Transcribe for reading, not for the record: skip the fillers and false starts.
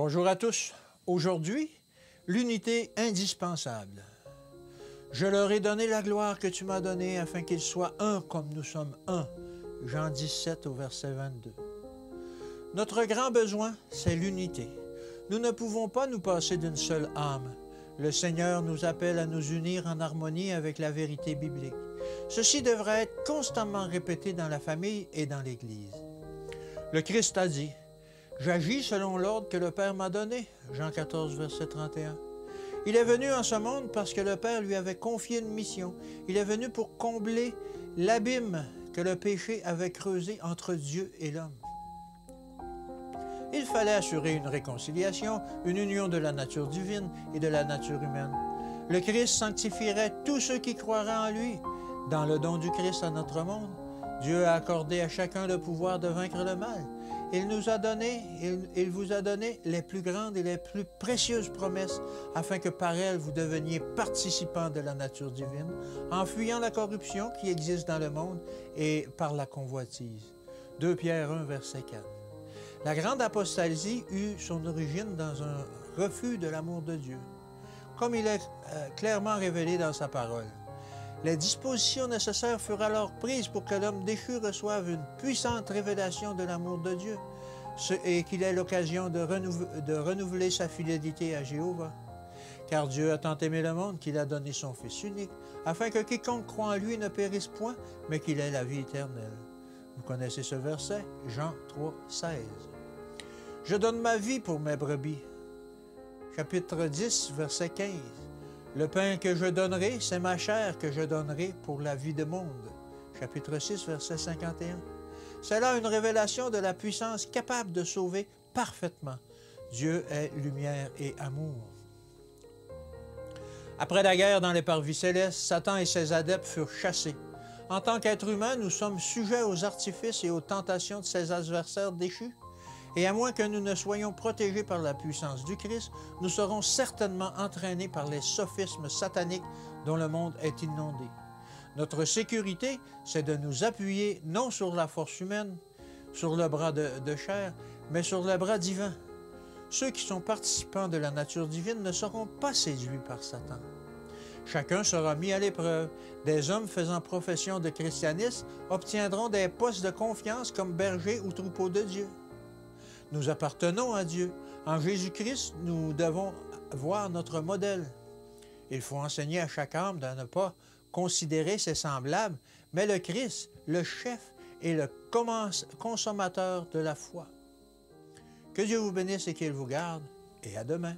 Bonjour à tous. Aujourd'hui, l'unité indispensable. Je leur ai donné la gloire que tu m'as donnée afin qu'ils soient un comme nous sommes un. Jean 17 au verset 22. Notre grand besoin, c'est l'unité. Nous ne pouvons pas nous passer d'une seule âme. Le Seigneur nous appelle à nous unir en harmonie avec la vérité biblique. Ceci devrait être constamment répété dans la famille et dans l'Église. Le Christ a dit: « J'agis selon l'ordre que le Père m'a donné. » Jean 14, verset 31. Il est venu en ce monde parce que le Père lui avait confié une mission. Il est venu pour combler l'abîme que le péché avait creusé entre Dieu et l'homme. Il fallait assurer une réconciliation, une union de la nature divine et de la nature humaine. Le Christ sanctifierait tous ceux qui croiraient en lui. Dans le don du Christ à notre monde, Dieu a accordé à chacun le pouvoir de vaincre le mal. Il vous a donné les plus grandes et les plus précieuses promesses, afin que par elles vous deveniez participants de la nature divine, en fuyant la corruption qui existe dans le monde et par la convoitise. 2 Pierre 1, verset 4. La grande apostasie eut son origine dans un refus de l'amour de Dieu, comme il est clairement révélé dans sa parole. Les dispositions nécessaires furent alors prises pour que l'homme déchu reçoive une puissante révélation de l'amour de Dieu et qu'il ait l'occasion de renouveler sa fidélité à Jéhovah. Car Dieu a tant aimé le monde qu'il a donné son Fils unique, afin que quiconque croit en lui ne périsse point, mais qu'il ait la vie éternelle. Vous connaissez ce verset, Jean 3, 16. « Je donne ma vie pour mes brebis. » Chapitre 10, verset 15. Le pain que je donnerai, c'est ma chair que je donnerai pour la vie du monde. Chapitre 6, verset 51. C'est là une révélation de la puissance capable de sauver parfaitement. Dieu est lumière et amour. Après la guerre dans les parvis célestes, Satan et ses adeptes furent chassés. En tant qu'êtres humains, nous sommes sujets aux artifices et aux tentations de ses adversaires déchus. Et à moins que nous ne soyons protégés par la puissance du Christ, nous serons certainement entraînés par les sophismes sataniques dont le monde est inondé. Notre sécurité, c'est de nous appuyer non sur la force humaine, sur le bras de chair, mais sur le bras divin. Ceux qui sont participants de la nature divine ne seront pas séduits par Satan. Chacun sera mis à l'épreuve. Des hommes faisant profession de christianisme obtiendront des postes de confiance comme bergers ou troupeaux de Dieu. Nous appartenons à Dieu. En Jésus-Christ, nous devons voir notre modèle. Il faut enseigner à chaque âme de ne pas considérer ses semblables, mais le Christ, le chef et le consommateur de la foi. Que Dieu vous bénisse et qu'il vous garde, et à demain.